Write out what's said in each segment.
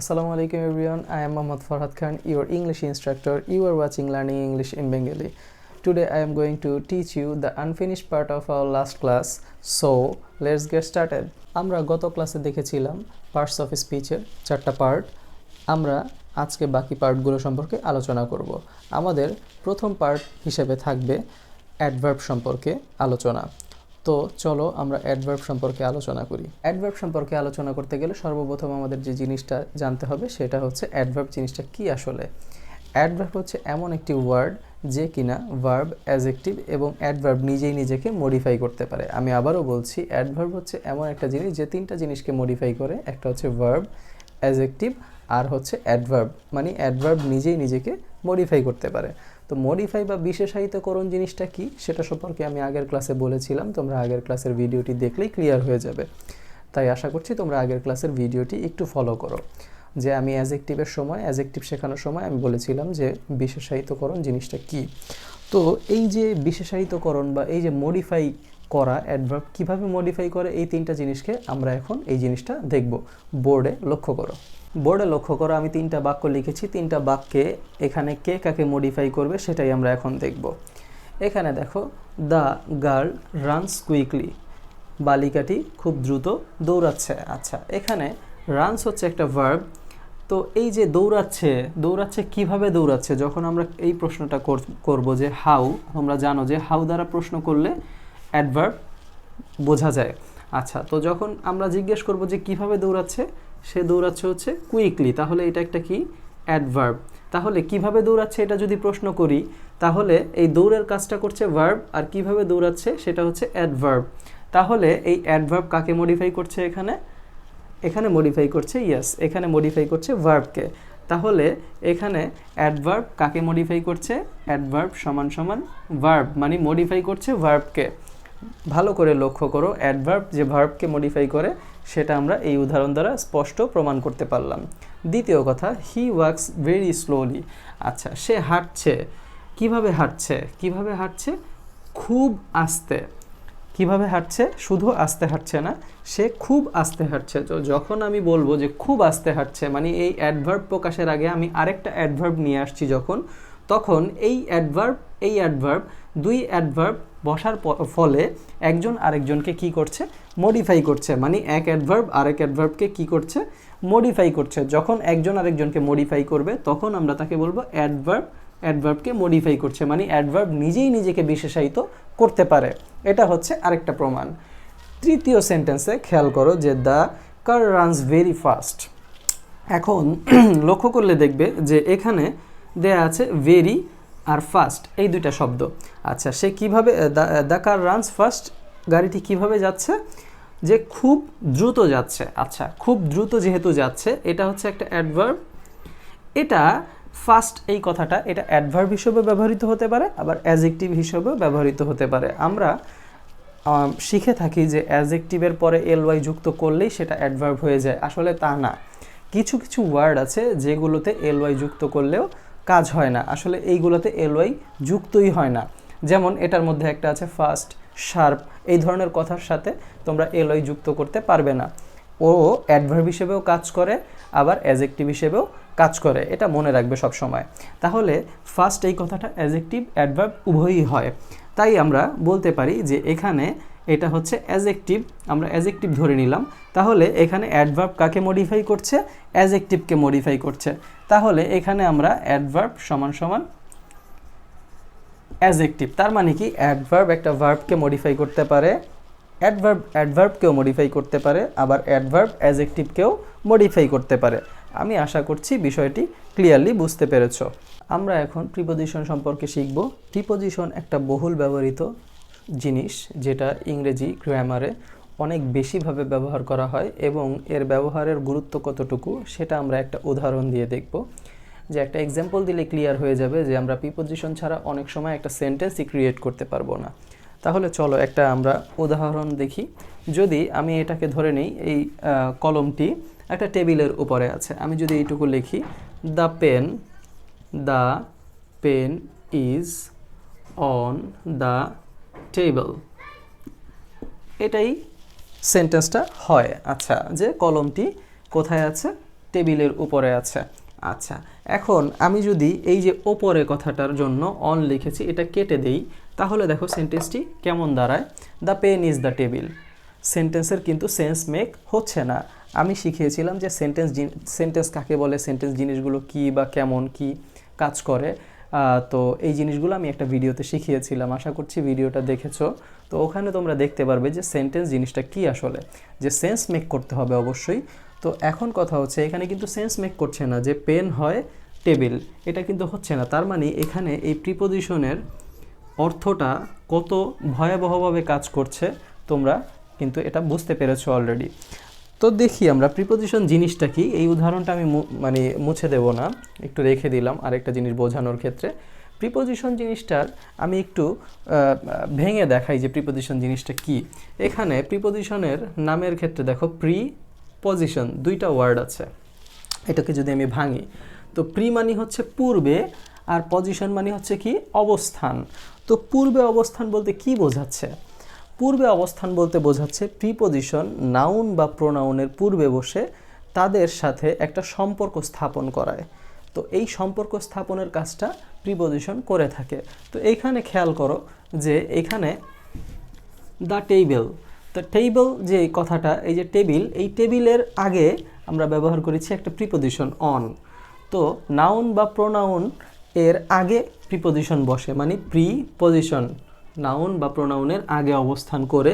Assalamualaikum everyone, I am Mohammad Forhad Khan, your English instructor. You are watching Learning English in Bengali. Today I am going to teach you the unfinished part of our last class. So, let's get started. আমরা গত ক্লাসে দেখেছিলাম parts of স্পিচের 4টা part. আমরা আজকে বাকি পার্টগুলো সম্পর্কে আলোচনা করব। আমাদের প্রথম পার্ট হিসেবে থাকবে অ্যাডভার্ব সম্পর্কে আলোচনা। তো চলো আমরা অ্যাডভার্ব সম্পর্কে আলোচনা করি। অ্যাডভার্ব সম্পর্কে আলোচনা করতে গেলে সর্বপ্রথম আমাদের যে জিনিসটা জানতে হবে সেটা হচ্ছে অ্যাডভার্ব জিনিসটা কি আসলে। অ্যাডভার্ব হচ্ছে এমন একটি ওয়ার্ড যে কিনা ভার্ব, অ্যাডজেক্টিভ এবং অ্যাডভার্ব নিজেই নিজেকে মডিফাই করতে পারে। আমি আবারও বলছি, অ্যাডভার্ব হচ্ছে এমন একটা জিনিস যে তিনটা জিনিসকে মডিফাই করে। একটা হচ্ছে ভার্ব, অ্যাডজেক্টিভ আর হচ্ছে অ্যাডভার্ব, মানে অ্যাডভার্ব নিজেই নিজেকে মডিফাই করতে পারে। তো মডিফাই বা বিশেষায়িতকরণ জিনিসটা কি সেটা সম্পর্কে আমি আগের ক্লাসে বলেছিলাম। তোমরা আগের ক্লাসের ভিডিওটি দেখলেই ক্লিয়ার হয়ে যাবে। তাই আশা করছি তোমরা আগের ক্লাসের ভিডিওটি একটু ফলো করো। যে আমি অ্যাডজেক্টিভের সময়, অ্যাডজেক্টিভ শেখানোর সময় আমি বলেছিলাম যে বিশেষায়িতকরণ জিনিসটা কি। তো এই যে বিশেষায়িতকরণ বা এই যে মডিফাই করা, অ্যাডভার্ব কীভাবে মডিফাই করে, এই তিনটা জিনিসকে আমরা এখন এই জিনিসটা দেখব। বোর্ডে লক্ষ্য করো। বোর্ডে লক্ষ্য করো, আমি 3টা বাক্য লিখেছি। 3টা বাক্যে এখানে কে কাকে মডিফাই করবে সেটাই আমরা এখন দেখব। এখানে দেখো, দ্য গার্ল রানস কুইকলি, বালিকাটি খুব দ্রুত দৌড়াচ্ছে। আচ্ছা, এখানে রানস হচ্ছে একটা ভার্ব। তো এই যে দৌড়াচ্ছে কিভাবে দৌড়াচ্ছে, যখন আমরা এই প্রশ্নটা করব যে হাউ, তোমরা জানো যে হাউ দ্বারা প্রশ্ন করলে অ্যাডভার্ব বোঝা যায়। আচ্ছা, তো যখন আমরা জিজ্ঞেস করব যে কিভাবে দৌড়াচ্ছে, সে দৌড়াচ্ছে হচ্ছে কুইকলি, তাহলে এটা একটা কি অ্যাডভার্ব। তাহলে কিভাবে দৌড়াচ্ছে এটা যদি প্রশ্ন করি, তাহলে এই দৌড়ের কাজটা করছে ভার্ব, আর কিভাবে দৌড়াচ্ছে সেটা হচ্ছে অ্যাডভার্ব। তাহলে এই অ্যাডভার্ব কাকে মডিফাই করছে, এখানে মডিফাই করছে, এখানে মডিফাই করছে ভার্বকে। তাহলে এখানে অ্যাডভার্ব কাকে মডিফাই করছে, অ্যাডভার্ব সমান সমান ভার্ব, মানে মডিফাই করছে ভার্বকে। ভালো করে লক্ষ্য করো, অ্যাডভার্ব যে ভার্বকে মডিফাই করে সেটা আমরা এই উদাহরণ দ্বারা স্পষ্ট প্রমাণ করতে পারলাম। দ্বিতীয় কথা, হি ওয়াক্স ভেরি স্লোলি। আচ্ছা, সে হাঁটছে। কিভাবে হাঁটছে? খুব আস্তে। কিভাবে হাঁটছে? শুধু আস্তে হাঁটছে না, সে খুব আস্তে হাঁটছে। তো যখন আমি বলবো যে খুব আস্তে হাঁটছে, মানে এই অ্যাডভার্ব প্রকাশের আগে আমি আরেকটা অ্যাডভার্ব নিয়ে আসছি তখন এই অ্যাডভার্ব দুই অ্যাডভার্ব বসার ফলে একজন আরেকজনকে কি করছে, মডিফাই করছে। মানে এক অ্যাডভার্ব আরেক অ্যাডভার্বকে কি করছে, মডিফাই করছে। যখন একজন আরেকজনকে মডিফাই করবে তখন আমরা তাকে বলবো অ্যাডভার্বকে মডিফাই করছে, মানে অ্যাডভার্ব নিজেই নিজেকে বিশেষায়িত করতে পারে। এটা হচ্ছে আরেকটা প্রমাণ। তৃতীয় সেন্টেন্সে খেয়াল করো যে the car runs very fast. এখন লক্ষ্য করলে দেখবে যে এখানে দেয়া আছে ভেরি আর ফাস্ট, এই দুইটা শব্দ। আচ্ছা, সে কিভাবে, দ্য কার রানস ফাস্ট, গাড়িটি কিভাবে যাচ্ছে, যে খুব দ্রুত যাচ্ছে। আচ্ছা, খুব দ্রুত যেহেতু যাচ্ছে, এটা হচ্ছে একটা অ্যাডভার্ব। এটা ফাস্ট, এই কথাটা এটা অ্যাডভার্ব হিসেবে ব্যবহৃত হতে পারে, আবার অ্যাডজেক্টিভ হিসেবেও ব্যবহৃত হতে পারে। আমরা শিখে থাকি যে অ্যাডজেক্টিভের পরে এলওয়াই যুক্ত করলেই সেটা অ্যাডভার্ব হয়ে যায়। আসলে তা না, কিছু কিছু ওয়ার্ড আছে যেগুলোতে এলওয়াই যুক্ত করলেও কাজ হয় না। আসলে এইগুলোতে এলওয়াই যুক্তই হয় না। যেমন এটার মধ্যে একটা আছে ফাস্ট, শার্প, এই ধরনের কথার সাথে তোমরা এলওয়াই যুক্ত করতে পারবে না। ও অ্যাডভার্ব হিসেবেও কাজ করে, আবার অ্যাডজেক্টিভ হিসেবেও কাজ করে, এটা মনে রাখবে সব সময়। তাহলে ফার্স্ট এই কথাটা অ্যাডজেক্টিভ অ্যাডভার্ব উভয়ই হয়। তাই আমরা বলতে পারি যে এখানে এটা হচ্ছে অ্যাডজেক্টিভ, আমরা অ্যাডজেক্টিভ ধরে নিলাম। তাহলে এখানে অ্যাডভার্ব কাকে মডিফাই করছে, অ্যাডজেক্টিভকে মডিফাই করছে। তাহলে এখানে আমরা অ্যাডভার্ব সমান সমান অ্যাডজেক্টিভ। তার মানে কি, অ্যাডভার্ব একটা ভার্বকে মডিফাই করতে পারে, অ্যাডভার্বকেও মডিফাই করতে পারে, আবার অ্যাডভার্ব অ্যাডজেক্টিভকেও মডিফাই করতে পারে। আমি আশা করছি বিষয়টি ক্লিয়ারলি বুঝতে পেরেছ। আমরা এখন প্রিপোজিশন সম্পর্কে শিখব। প্রিপোজিশন একটা বহুল ব্যবহৃত জিনিস, যেটা ইংরেজি গ্রামারে অনেক বেশিভাবে ব্যবহার করা হয়, এবং এর ব্যবহারের গুরুত্ব কতটুকু সেটা আমরা একটা উদাহরণ দিয়ে দেখব। যে একটা এক্সাম্পল দিলে ক্লিয়ার হয়ে যাবে যে আমরা প্রিপোজিশন ছাড়া অনেক সময় একটা সেন্টেন্সই ক্রিয়েট করতে পারবো না। তাহলে চলো একটা আমরা উদাহরণ দেখি। যদি আমি এটাকে ধরে নিই, এই কলমটি একটা টেবিলের উপরে আছে, আমি যদি এইটুকু লিখি, the pen is on the table, এটাই সেন্টেন্সটা হয়। আচ্ছা, যে কলমটি কোথায় আছে, টেবিলের উপরে আছে। আচ্ছা, এখন আমি যদি এই যে ওপরে কথাটার জন্য অন লিখেছি এটা কেটে দেই, তাহলে দেখো সেন্টেন্সটি কেমন দাঁড়ায়, the pen is the table. সেন্টেন্সের কিন্তু সেন্স মেক হচ্ছে না। আমি শিখিয়েছিলাম যে সেন্টেন্স কাকে বলে, সেন্টেন্স জিনিসগুলো কি বা কেমন কি কাজ করে। তো এই জিনিসগুলো আমি একটা ভিডিওতে শিখিয়েছিলাম, আশা করছি ভিডিওটা দেখেছো। তো ওখানে তোমরা দেখতে পারবে যে সেন্টেন্স জিনিসটা কি আসলে, যে সেন্স মেক করতে হবে অবশ্যই। তো এখন কথা হচ্ছে এখানে কিন্তু সেন্স মেক করছে না যে পেন হয় টেবিল, এটা কিন্তু হচ্ছে না। তার মানে এখানে এই প্রিপোজিশনের অর্থটা কত ভয়াবহভাবে কাজ করছে তোমরা কিন্তু এটা বুঝতে পেরেছো অলরেডি। তো দেখি আমরা প্রিপোজিশন জিনিসটা কি। এই উদাহরণটা আমি মানে মুছে দেব না, একটু রেখে দিলাম আরেকটা জিনিস বোঝানোর ক্ষেত্রে। প্রিপোজিশন জিনিসটার আমি একটু ভেঙে দেখাই যে প্রিপোজিশন জিনিসটা কি। এখানে প্রিপোজিশনের নামের ক্ষেত্রে দেখো প্রিপোজিশন দুইটা ওয়ার্ড আছে, এটাকে যদি আমি ভাঙি তো প্রি মানে হচ্ছে পূর্বে, আর পজিশন মানে হচ্ছে কি অবস্থান। তো পূর্বে অবস্থান বলতে কি বোঝাচ্ছে? পূর্বে অবস্থান বলতে বোঝাচ্ছে প্রিপোজিশন নাউন বা প্রোনাউনের পূর্বে বসে তাদের সাথে একটা সম্পর্ক স্থাপন করায়। তো এই সম্পর্ক স্থাপনের কাজটা প্রিপোজিশন করে থাকে। তো এইখানে খেয়াল করো যে এখানে দ্য টেবিল, তো টেবিল যে কথাটা, এই যে টেবিল, এই টেবিলের আগে আমরা ব্যবহার করেছি একটা প্রিপোজিশন অন। তো নাউন বা প্রোনাউন এর আগে প্রিপোজিশন বসে, মানে প্রিপোজিশন নাউন বা প্রোনাউনের আগে অবস্থান করে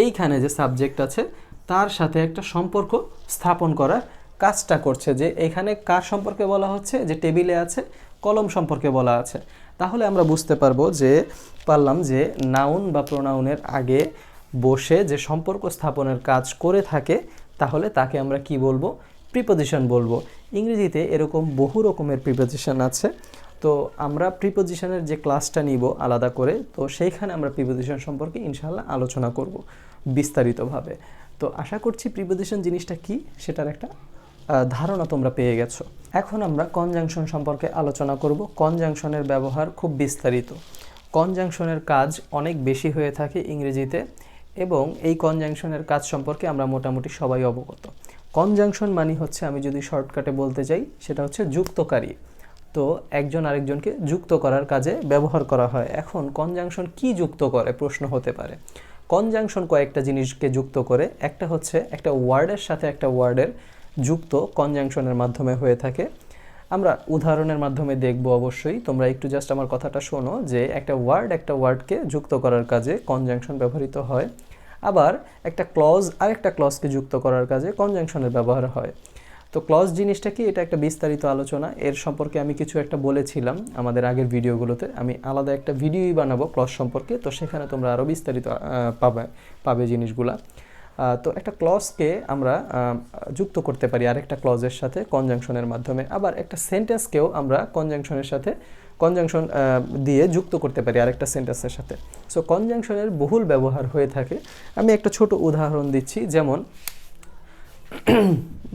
এইখানে যে সাবজেক্ট আছে তার সাথে একটা সম্পর্ক স্থাপন করার কাজটা করছে। যে এখানে কার সম্পর্কে বলা হচ্ছে, যে টেবিলে আছে কলম সম্পর্কে বলা আছে। তাহলে আমরা বুঝতে পারলাম যে নাউন বা প্রোনাউনের আগে বসে যে সম্পর্ক স্থাপনের কাজ করে থাকে তাহলে তাকে আমরা কি বলবো, প্রিপোজিশন বলবো। ইংরেজিতে এরকম বহু রকমের প্রিপোজিশন আছে। তো আমরা প্রিপোজিশনের যে ক্লাসটা নিব আলাদা করে, তো সেইখানে আমরা প্রিপোজিশন সম্পর্কে ইনশাআল্লাহ আলোচনা করব বিস্তারিতভাবে। তো আশা করছি প্রিপোজিশন জিনিসটা কি সেটার একটা ধারণা তোমরা পেয়ে গেছো। এখন আমরা কনজাংশন সম্পর্কে আলোচনা করব। কনজাংশনের ব্যবহার খুব বিস্তারিত। কনজাংশনের কাজ অনেক বেশি হয়ে থাকে ইংরেজিতে, এবং এই কনজাংশনের কাজ সম্পর্কে আমরা মোটামুটি সবাই অবগত। কনজাংশন মানে হচ্ছে, আমি যদি শর্টকাটে বলতে চাই, সেটা হচ্ছে যুক্তকারী। তো একজন আরেকজনকে যুক্ত করার কাজে ব্যবহার করা হয়। এখন কনজাংশন কি যুক্ত করে প্রশ্ন হতে পারে। কনজাংশন কয়েকটা জিনিসকে যুক্ত করে। একটা হচ্ছে একটা ওয়ার্ডের সাথে একটা ওয়ার্ডের যুক্ত কনজাংশনের মাধ্যমে হয়ে থাকে। আমরা উদাহরণের মাধ্যমে দেখব অবশ্যই। তোমরা একটু জাস্ট আমার কথাটা শোনো যে একটা ওয়ার্ডকে যুক্ত করার কাজে কনজাংশন ব্যবহৃত হয়। আবার একটা ক্লজ আরেকটা ক্লজকে যুক্ত করার কাজে কনজাংশনের ব্যবহার হয়। তো ক্লজ জিনিসটা কি, এটা একটা বিস্তারিত আলোচনা। এর সম্পর্কে আমি কিছু একটা বলেছিলাম আমাদের আগের ভিডিওগুলোতে। আমি আলাদা একটা ভিডিওই বানাবো ক্লজ সম্পর্কে, তো সেখানে তোমরা আরও বিস্তারিত পাবে জিনিসগুলা। তো একটা ক্লজকে আমরা যুক্ত করতে পারি আরেকটা ক্লজের সাথে কনজাংশনের মাধ্যমে। আবার একটা সেন্টেন্সকেও আমরা কনজাংশন দিয়ে যুক্ত করতে পারি আরেকটা সেন্টেন্সের সাথে। সো কনজাংশনের বহুল ব্যবহার হয়ে থাকে। আমি একটা ছোট উদাহরণ দিচ্ছি।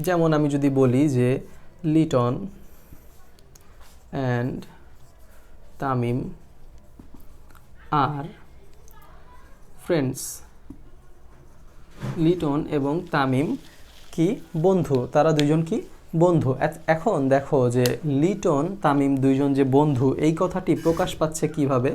যেমন আমি যদি বলি যে লিটন অ্যান্ড তামিম আর ফ্রেন্ডস। লিটন এবং তামিম কি বন্ধু, তারা দুইজন কি বন্ধু। এখন দেখো যে লিটন তামিম দুইজন যে বন্ধু, এই কথাটি প্রকাশ পাচ্ছে কিভাবে।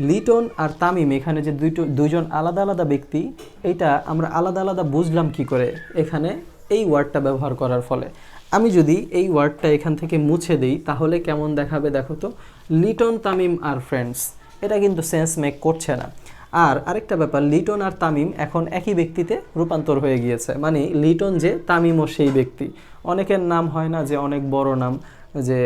লিটন আর তামিম এখানে যে দুইজন আলাদা আলাদা ব্যক্তি, এইটা আমরা আলাদা আলাদা বুঝলাম কি করে, এখানে এই ওয়ার্ডটা ব্যবহার করার ফলে। আমি যদি এই ওয়ার্ডটা এখান থেকে মুছে দিই তাহলে কেমন দেখাবে দেখো তো, লিটন তামিম আর ফ্রেন্ডস, এটা কিন্তু সেন্স মেক করছে না। আর আরেকটা ব্যাপার, লিটন আর তামিম এখন একই ব্যক্তিতে রূপান্তর হয়ে গিয়েছে, মানে লিটন যে তামিমও সেই ব্যক্তি। অনেকের নাম হয় না যে অনেক বড় নাম, যে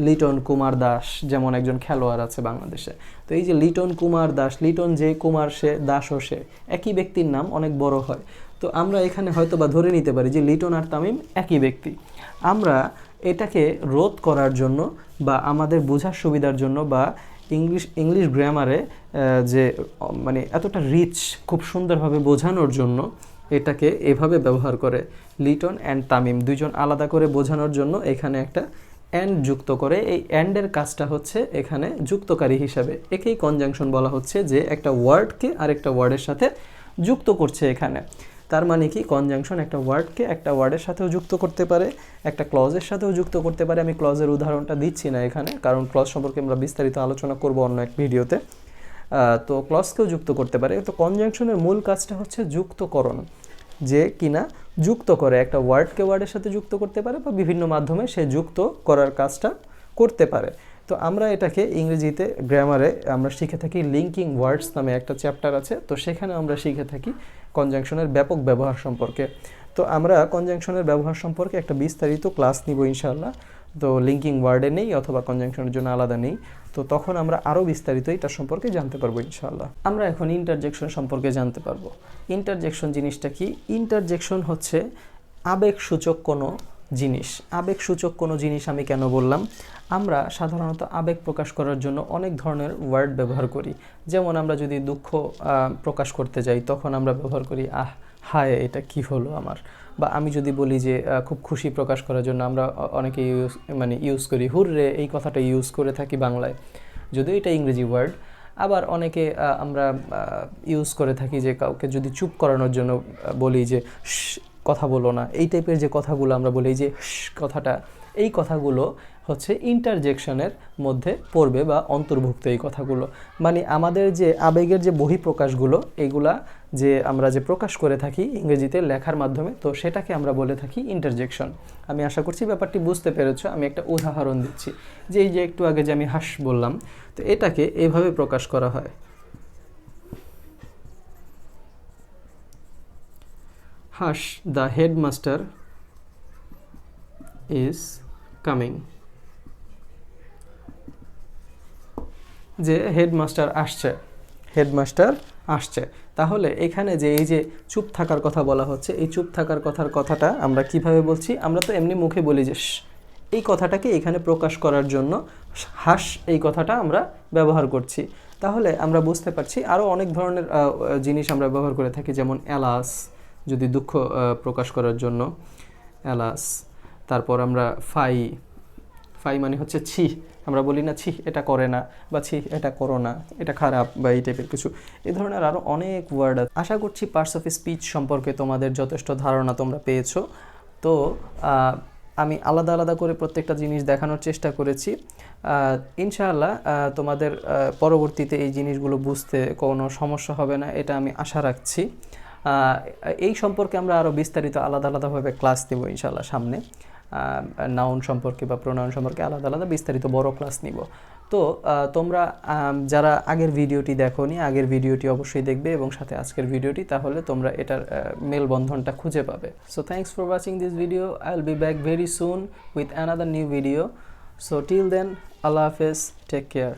লিটন কুমার দাস, যেমন একজন খেলোয়াড় আছে বাংলাদেশে। তো এই যে লিটন কুমার দাস, লিটন যে কুমার সে, দাসও সে, একই ব্যক্তির নাম অনেক বড় হয়। তো আমরা এখানে হয়তো বা ধরে নিতে পারি যে লিটন আর তামিম একই ব্যক্তি। আমরা এটাকে রোধ করার জন্য বা আমাদের বোঝার সুবিধার জন্য বা ইংলিশ গ্রামারে যে মানে এতটা রিচ, খুব সুন্দরভাবে বোঝানোর জন্য এটাকে এভাবে ব্যবহার করে। লিটন অ্যান্ড তামিম দুইজন আলাদা করে বোঝানোর জন্য এখানে একটা অ্যান্ড যুক্ত করে। এই অ্যান্ডের কাজটা হচ্ছে এখানে যুক্তকারী হিসাবে। একেই কনজাংশন বলা হচ্ছে, যে একটা ওয়ার্ডকে আরেকটা ওয়ার্ডের সাথে যুক্ত করছে এখানে। তার মানে কি কনজাংশন একটা ওয়ার্ডকে একটা ওয়ার্ডের সাথেও যুক্ত করতে পারে, একটা ক্লজের সাথেও যুক্ত করতে পারে। আমি ক্লজের উদাহরণটা দিচ্ছি না এখানে, কারণ ক্লজ সম্পর্কে আমরা বিস্তারিত আলোচনা করব অন্য এক ভিডিওতে। তো ক্লজকেও যুক্ত করতে পারে। তো কনজাংশনের মূল কাজটা হচ্ছে যুক্তকরণ, যে কিনা যুক্ত করে, একটা ওয়ার্ডকে ওয়ার্ডের সাথে যুক্ত করতে পারে বা বিভিন্ন মাধ্যমে সে যুক্ত করার কাজটা করতে পারে। তো আমরা এটাকে ইংরেজিতে গ্রামারে আমরা শিখে থাকি লিঙ্কিং ওয়ার্ডস নামে একটা চ্যাপ্টার আছে, তো সেখানে আমরা শিখে থাকি কনজাংশনের ব্যাপক ব্যবহার সম্পর্কে। তো আমরা কনজাংশনের ব্যবহার সম্পর্কে একটা বিস্তারিত ক্লাস নিব ইনশাআল্লাহ। তো লিঙ্কিং ওয়ার্ডে নেই অথবা কনজাংশনের জন্য আলাদা নেই, তো তখন আমরা আরও বিস্তারিত এটা সম্পর্কে জানতে পারবো ইনশাআল্লাহ। আমরা এখন ইন্টারজেকশন সম্পর্কে জানতে পারবো। ইন্টারজেকশন জিনিসটা কি? ইন্টারজেকশন হচ্ছে আবেগসূচক কোনো জিনিস। আবেগসূচক কোনো জিনিস আমি কেন বললাম? আমরা সাধারণত আবেগ প্রকাশ করার জন্য অনেক ধরনের ওয়ার্ড ব্যবহার করি। যেমন আমরা যদি দুঃখ প্রকাশ করতে যাই তখন আমরা ব্যবহার করি আহ, হায়, এটা কি হলো আমার। বা আমি যদি বলি যে খুব খুশি প্রকাশ করার জন্য আমরা অনেকে ইউজ করি হুররে, এই কথাটা ইউজ করে থাকি বাংলায়, যদিও এটা ইংরেজি ওয়ার্ড। আবার অনেকে আমরা ইউজ করে থাকি যে কাউকে যদি চুপ করানোর জন্য বলি যে কথা বলো না, এই টাইপের যে কথাগুলো আমরা বলি যে কথাটা, এই কথাগুলো হচ্ছে ইন্টারজেকশনের মধ্যে পড়বে বা অন্তর্ভুক্ত এই কথাগুলো। মানে আমাদের যে আবেগের যে বহিঃপ্রকাশগুলো, এগুলা যে আমরা যে প্রকাশ করে থাকি ইংরেজিতে লেখার মাধ্যমে, তো সেটাকে আমরা বলে থাকি ইন্টারজেকশন। আমি আশা করছি ব্যাপারটি বুঝতে পেরেছো। আমি একটা উদাহরণ দিচ্ছি, যে এই যে একটু আগে যে আমি হাস বললাম, তো এটাকে এইভাবে প্রকাশ করা হয়, হাস, দ্য হেডমাস্টার ইজ কামিং। যে হেডমাস্টার আসছে, হেডমাস্টার আসছে। তাহলে এখানে যে এই যে চুপ থাকার কথা বলা হচ্ছে, এই চুপ থাকার কথাটা আমরা কিভাবে বলছি? আমরা তো এমনি মুখে বলি যে এই কথাটাকে এখানে প্রকাশ করার জন্য হাস এই কথাটা আমরা ব্যবহার করছি। তাহলে আমরা বুঝতে পারছি আরও অনেক ধরনের জিনিস আমরা ব্যবহার করে থাকি, যেমন এলাস, যদি দুঃখ প্রকাশ করার জন্য এলাস। তারপর আমরা ফাই, ফাই মানে হচ্ছে ছি, আমরা বলি না ছি এটা করে না, বা ছি এটা করো না, এটা খারাপ, বা এই টাইপের কিছু। এই ধরনের আরও অনেক ওয়ার্ড আছে। আশা করছি পার্টস অফ স্পিচ সম্পর্কে তোমাদের যথেষ্ট ধারণা তোমরা পেয়েছো। তো আমি আলাদা আলাদা করে প্রত্যেকটা জিনিস দেখানোর চেষ্টা করেছি। ইনশাআল্লাহ তোমাদের পরবর্তীতে এই জিনিসগুলো বুঝতে কোনো সমস্যা হবে না, এটা আমি আশা রাখছি। এই সম্পর্কে আমরা আরও বিস্তারিত আলাদা আলাদাভাবে ক্লাস দেবো ইনশাআল্লাহ সামনে। নাউন সম্পর্কে বা প্রোনাউন সম্পর্কে আলাদা আলাদা বিস্তারিত বড় ক্লাস নিব। তো তোমরা যারা আগের ভিডিওটি দেখোনি, আগের ভিডিওটি অবশ্যই দেখবে এবং সাথে আজকের ভিডিওটি, তাহলে তোমরা এটার মেলবন্ধনটা খুঁজে পাবে। So thanks for watching this video. I will be back very soon with another new video. So till then, আল্লাহ হাফেজ, টেক কেয়ার।